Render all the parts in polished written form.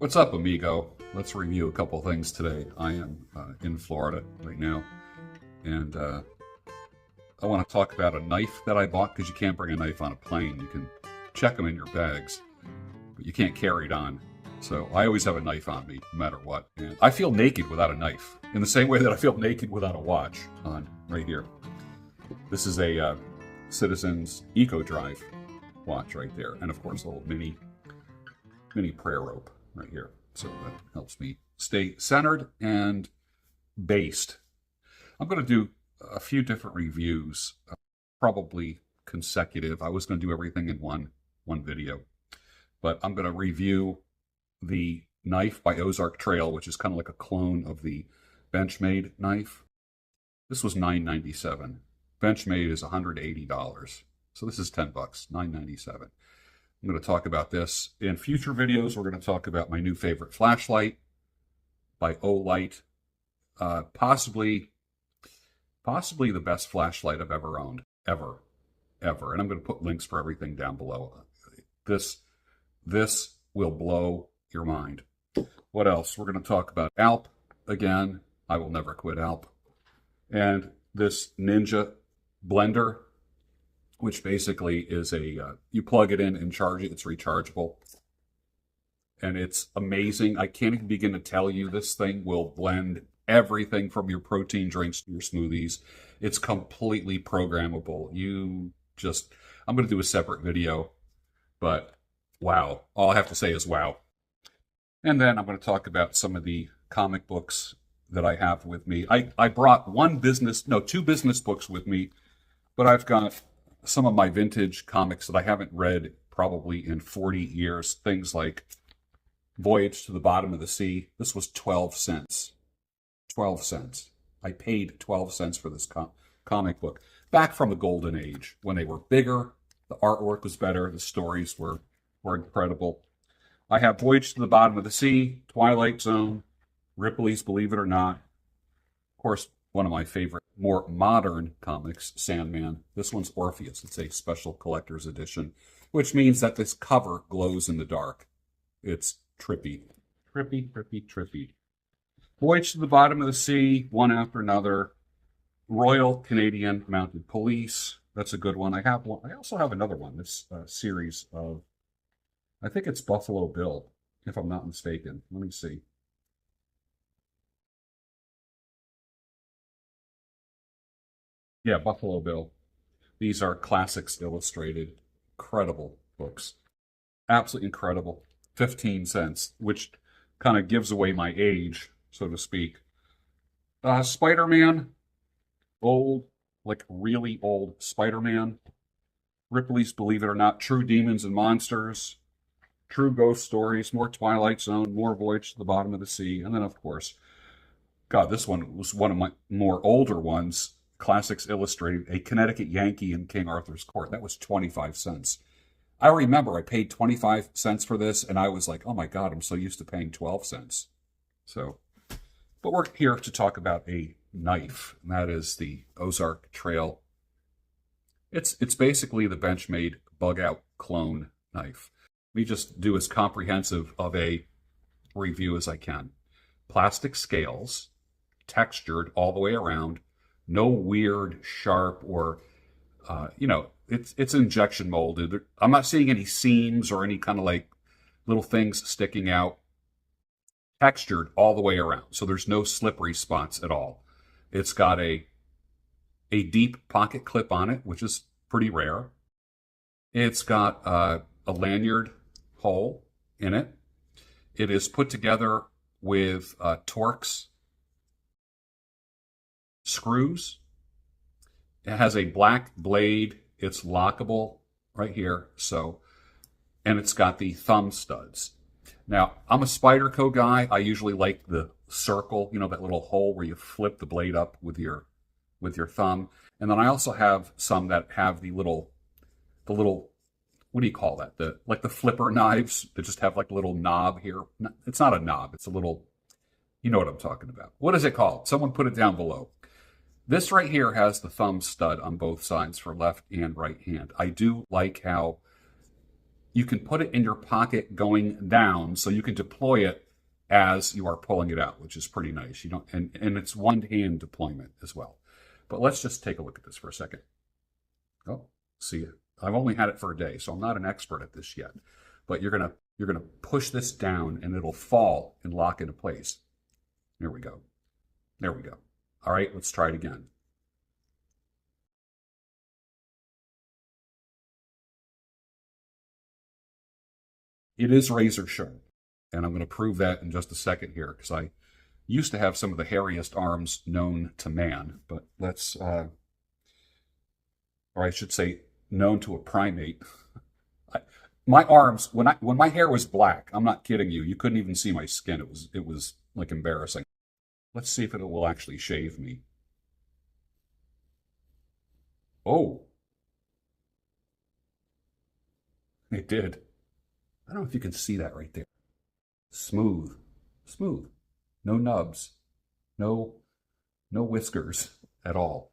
What's up, amigo? Let's review a couple things today. I am in Florida right now, and I want to talk about a knife that I bought because you can't bring a knife on a plane. You can check them in your bags, but you can't carry it on. So I always have a knife on me, no matter what. And I feel naked without a knife, in the same way that I feel naked without a watch on right here. This is a Citizens Eco Drive watch right there, and of course a little mini prayer rope right here. So that helps me stay centered and based. I'm going to do a few different reviews, probably consecutive. I was going to do everything in one video, but I'm going to review the knife by Ozark Trail, which is kind of like a clone of the Benchmade knife. This was $9.97. Benchmade is $180. So this is $10, $9.97. I'm going to talk about this. In future videos, we're going to talk about my new favorite flashlight by Olight. Possibly the best flashlight I've ever owned. Ever. And I'm going to put links for everything down below. This will blow your mind. What else? We're going to talk about Alp again. I will never quit Alp. And this Ninja blender, which basically is you plug it in and charge it. It's rechargeable. And it's amazing. I can't even begin to tell you, this thing will blend everything from your protein drinks to your smoothies. It's completely programmable. I'm going to do a separate video, but wow. All I have to say is wow. And then I'm going to talk about some of the comic books that I have with me. I brought two business books with me, but I've got some of my vintage comics that I haven't read probably in 40 years. Things like Voyage to the Bottom of the Sea. This was 12 cents. 12 cents. I paid 12 cents for this comic book. Back from the golden age, when they were bigger, the artwork was better, the stories were incredible. I have Voyage to the Bottom of the Sea, Twilight Zone, Ripley's Believe It or Not. Of course, one of my favorite, more modern comics, Sandman. This one's Orpheus. It's a special collector's edition, which means that this cover glows in the dark. It's trippy. Trippy. Voyage to the Bottom of the Sea, one after another. Royal Canadian Mounted Police. That's a good one. I have one. I also have another one. This series of, I think it's Buffalo Bill, if I'm not mistaken. Let me see. Yeah, Buffalo Bill. These are Classics Illustrated. Incredible books. Absolutely incredible. 15 cents, which kind of gives away my age, so to speak. Spider-Man. Old, like really old Spider-Man. Ripley's Believe It or Not. True Demons and Monsters. True Ghost Stories. More Twilight Zone. More Voyage to the Bottom of the Sea. And then, of course, God, this one was one of my more older ones. Classics Illustrated, A Connecticut Yankee in King Arthur's Court. That was 25 cents. I remember I paid 25 cents for this, and I was like, oh my God, I'm so used to paying 12 cents. So, but we're here to talk about a knife, and that is the Ozark Trail. It's basically the Benchmade Bugout clone knife. Let me just do as comprehensive of a review as I can. Plastic scales, textured all the way around. No weird, sharp, or, it's injection molded. I'm not seeing any seams or any kind of like little things sticking out. Textured all the way around, so there's no slippery spots at all. It's got a deep pocket clip on it, which is pretty rare. It's got a lanyard hole in it. It is put together with Torx screws. It has a black blade. It's lockable right here. And it's got the thumb studs. Now, I'm a Spyderco guy. I usually like the circle, that little hole where you flip the blade up with your thumb. And then I also have some that have the little, what do you call that? Like the flipper knives that just have like a little knob here. It's not a knob. It's a little, you know what I'm talking about. What is it called? Someone put it down below. This right here has the thumb stud on both sides for left and right hand. I do like how you can put it in your pocket going down, so you can deploy it as you are pulling it out, which is pretty nice. You don't, and it's one-hand deployment as well. But let's just take a look at this for a second. Oh, see, I've only had it for a day, so I'm not an expert at this yet. But you're gonna push this down, and it'll fall and lock into place. There we go. There we go. All right, let's try it again. It is razor sharp, and I'm going to prove that in just a second here, because I used to have some of the hairiest arms known to man, but let's, or I should say, known to a primate. My arms, when my hair was black, I'm not kidding you, you couldn't even see my skin. It was like embarrassing. Let's see if it will actually shave me. Oh, it did. I don't know if you can see that right there. Smooth, smooth. No nubs, no whiskers at all.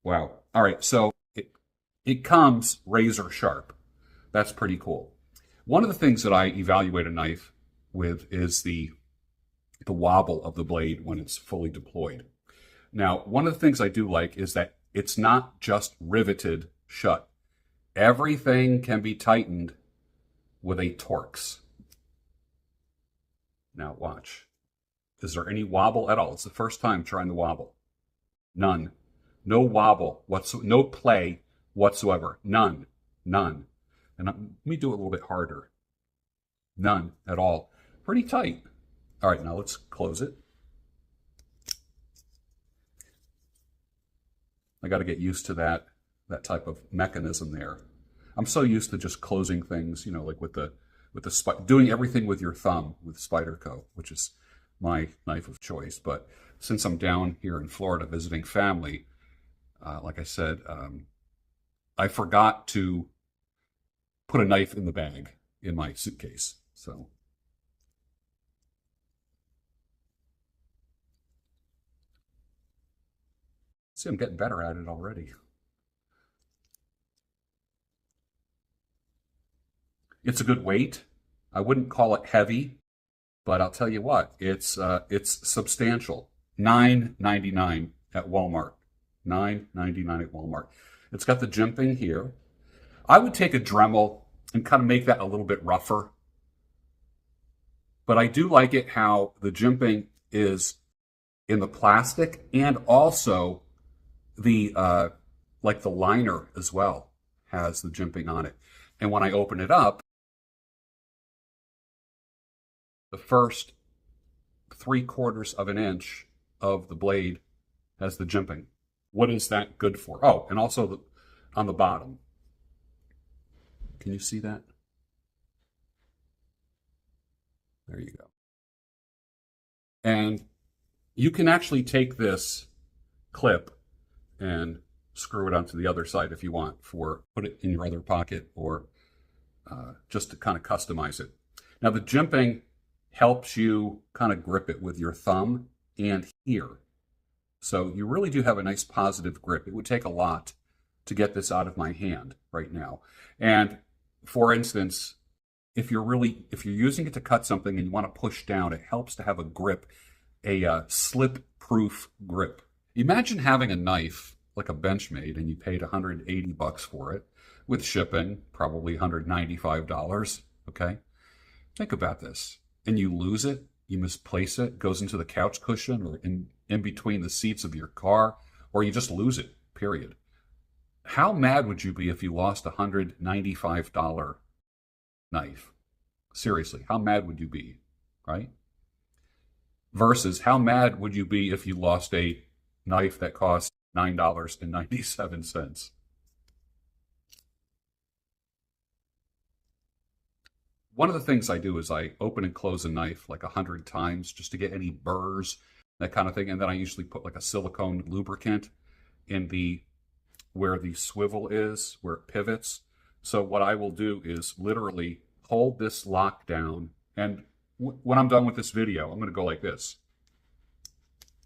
Wow. All right, so it comes razor sharp. That's pretty cool. One of the things that I evaluate a knife with is the wobble of the blade when it's fully deployed. Now, one of the things I do like is that it's not just riveted shut. Everything can be tightened with a Torx. Now watch. Is there any wobble at all? It's the first time trying the wobble. None. No wobble whatsoever. No play whatsoever. None. None. And let me do it a little bit harder. None at all. Pretty tight. All right, now let's close it. I got to get used to that type of mechanism there. I'm so used to just closing things, like with the doing everything with your thumb with Spyderco, which is my knife of choice. But since I'm down here in Florida visiting family, like I said, I forgot to put a knife in the bag in my suitcase. So see, I'm getting better at it already. It's a good weight. I wouldn't call it heavy, but I'll tell you what, it's substantial. $9.99 at Walmart. $9.99 at Walmart. It's got the jimping here. I would take a Dremel and kind of make that a little bit rougher. But I do like it how the jimping is in the plastic, and also the like the liner as well has the jimping on it. And when I open it up, the first 3/4 of an inch of the blade has the jimping. What is that good for? Oh, and also on the bottom. Can you see that? There you go. And you can actually take this clip and screw it onto the other side if you want, put it in your other pocket, or just to kind of customize it. Now the jimping helps you kind of grip it with your thumb and here. So you really do have a nice positive grip. It would take a lot to get this out of my hand right now. And for instance, if you're using it to cut something and you want to push down, it helps to have a grip, a slip-proof grip. Imagine having a knife like a Benchmade, and you paid $180 for it with shipping, probably $195. Okay, think about this. And you lose it, you misplace it, goes into the couch cushion or in between the seats of your car, or you just lose it, period. How mad would you be if you lost a $195 knife? Seriously, how mad would you be, right? Versus how mad would you be if you lost a knife that cost $9.97? One of the things I do is I open and close a knife like 100 times just to get any burrs, that kind of thing. And then I usually put like a silicone lubricant in where the swivel is, where it pivots. So what I will do is literally hold this lock down. And when I'm done with this video, I'm going to go like this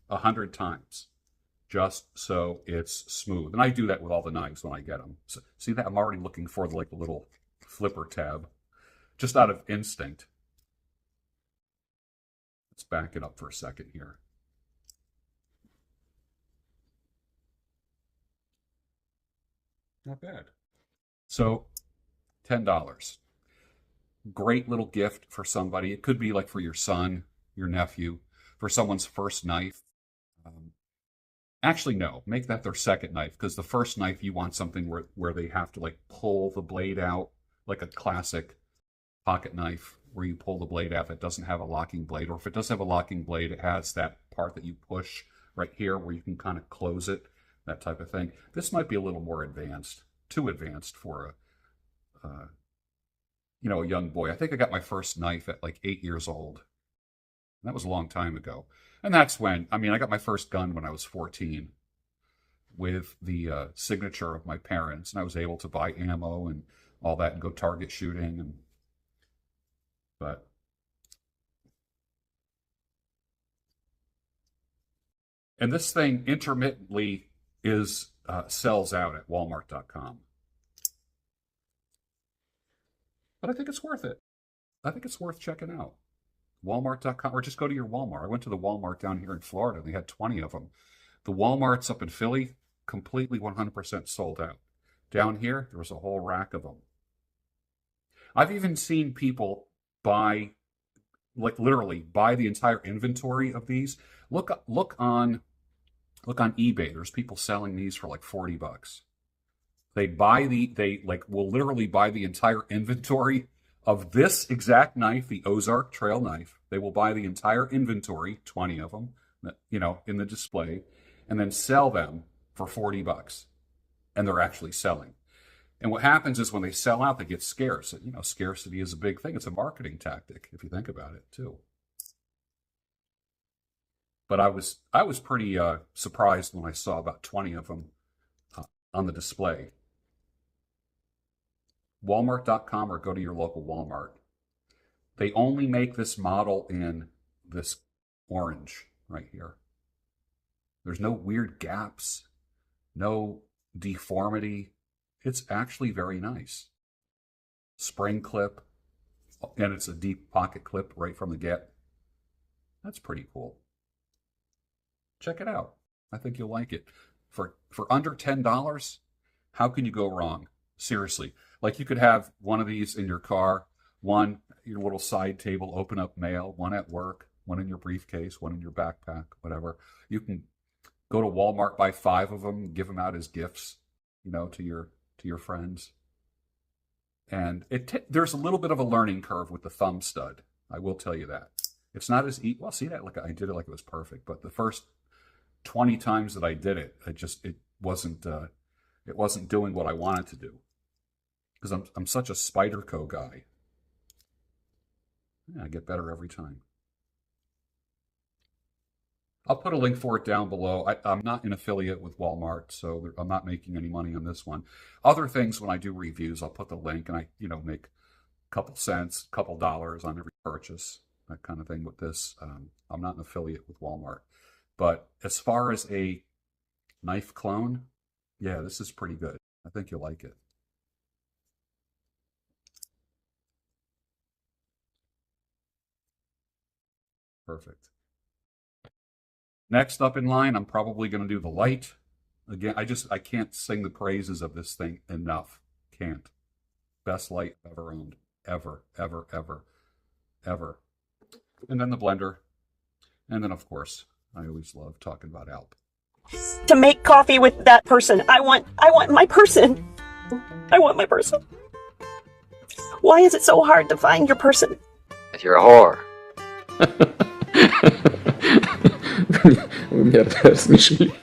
100 times, just so it's smooth. And I do that with all the knives when I get them. So see that? I'm already looking for the little flipper tab, just out of instinct. Let's back it up for a second here. Not bad. So, $10. Great little gift for somebody. It could be like for your son, your nephew, for someone's first knife. Actually, no, make that their second knife, because the first knife you want something where they have to like pull the blade out, like a classic pocket knife where you pull the blade out that doesn't have a locking blade. Or if it does have a locking blade, it has that part that you push right here where you can kind of close it, that type of thing. This might be a little more advanced, too advanced for a young boy. I think I got my first knife at like 8 years old. That was a long time ago. And that's when, I got my first gun when I was 14 with the signature of my parents. And I was able to buy ammo and all that and go target shooting. And this thing intermittently sells out at Walmart.com. But I think it's worth it. I think it's worth checking out. Walmart.com, or just go to your Walmart. I went to the Walmart down here in Florida, and they had 20 of them. The Walmarts up in Philly, completely 100% sold out. Down here, there was a whole rack of them. I've even seen people buy, like literally buy the entire inventory of these. Look on eBay. There's people selling these for like $40. They will literally buy the entire inventory of this exact knife, the Ozark Trail knife. They will buy the entire inventory, 20 of them, in the display, and then sell them for $40. And they're actually selling. And what happens is when they sell out, they get scarce. And, scarcity is a big thing. It's a marketing tactic, if you think about it, too. But I was pretty surprised when I saw about 20 of them on the display. Walmart.com, or go to your local Walmart. They only make this model in this orange right here. There's no weird gaps, no deformity. It's actually very nice. Spring clip, and it's a deep pocket clip right from the get. That's pretty cool. Check it out. I think you'll like it. For under $10, how can you go wrong? Seriously. Like, you could have one of these in your car, one your little side table, open up mail, one at work, one in your briefcase, one in your backpack, whatever. You can go to Walmart, buy 5 of them, give them out as gifts, to your friends. And there's a little bit of a learning curve with the thumb stud. I will tell you that. It's not as easy. Well, see that? Like, I did it like it was perfect, but the first 20 times that I did it, it wasn't doing what I wanted to do. Because I'm such a Spyderco guy. Yeah, I get better every time. I'll put a link for it down below. I'm not an affiliate with Walmart, so I'm not making any money on this one. Other things, when I do reviews, I'll put the link, and I make a couple cents, a couple dollars on every purchase, that kind of thing with this. I'm not an affiliate with Walmart. But as far as a knife clone, yeah, this is pretty good. I think you'll like it. Perfect. Next up in line, I'm probably going to do the light. Again, I can't sing the praises of this thing enough. Can't. Best light I've ever owned. Ever, ever, ever, ever. And then the blender. And then, of course, I always love talking about Alp. To make coffee with that person. I want my person. I want my person. Why is it so hard to find your person? You're a whore. Вы меня рассмешили.